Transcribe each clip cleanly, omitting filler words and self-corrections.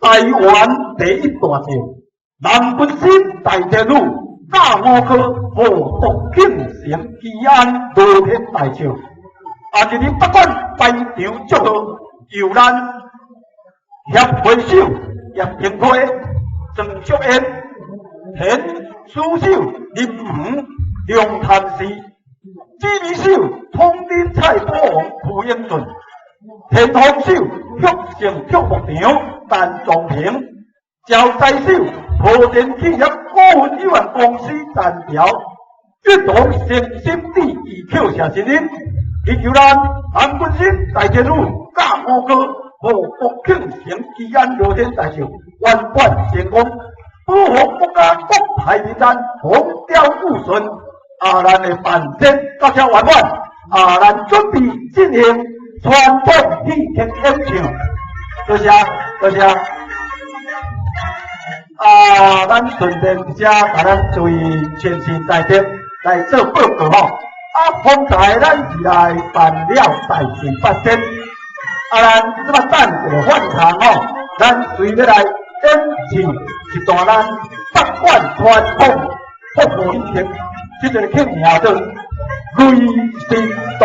台湾第一大将，南本身大天女，大五科和独庆城基安罗天大将，日日不管排场祝贺，由咱协会手叶平辉、郑淑燕、田书手林武、梁潭市、指挥手统领蔡宝王、傅英俊。天空手旭盛曲目场陈仲平，招财手和电企业股份有限公司陈条，一同诚心地以口谢新人，祈求咱南军省大天女甲五哥和国庆城基安罗天大将圆满成功，保护国家国泰代民咱风调雨顺，咱的办展到这完满，咱准备进行传统戏剧演唱，多谢多谢。咱顺便遮甲咱注意全新台北来做报告吼。方才咱是来办了大型发展，咱即摆等一个饭堂吼，咱随要来演唱一段咱北管传统服务戏剧，即个曲名叫《雷神动》，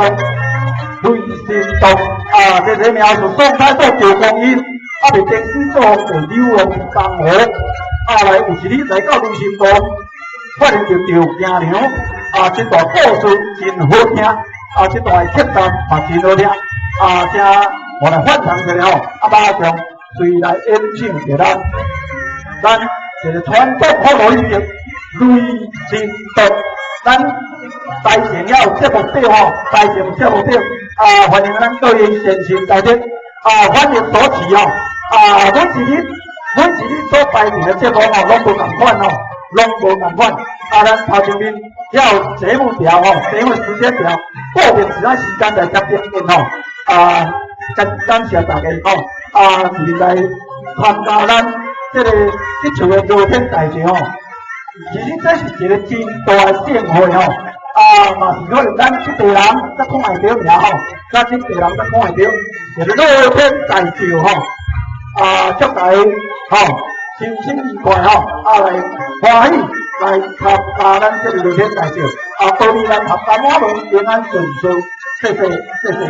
雷神动这个名是宋太祖赵光义，被电视做被流亡江湖，来有一日来到雷神动，发现就赵惊娘。这段故事真好听，这段的曲单嘛真好听，正我来翻唱一下吼，马上随来演唱给咱这个传统服务戏剧雷神动，咱台前也有节目表吼，台前有节目表，欢迎咱各位先生来听，欢迎所持吼，每一日所台前的节目吼，拢无同款吼，拢无同款，咱头前面。要节目表吼，节目时间表，固定一段时间来接演吼。感谢大家吼，是来参加咱这个一场的热天大节吼。其实这是一个真大的盛会吼，嘛是可能咱这地人才看会到尔吼，咱这地人才看会到，一个热天大节吼，祝大家吼心情愉快吼，来欢喜。来参加咱这个热天大节，祝你咱合家满门平安顺遂，谢谢谢谢。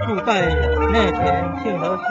住在内田庆和轩。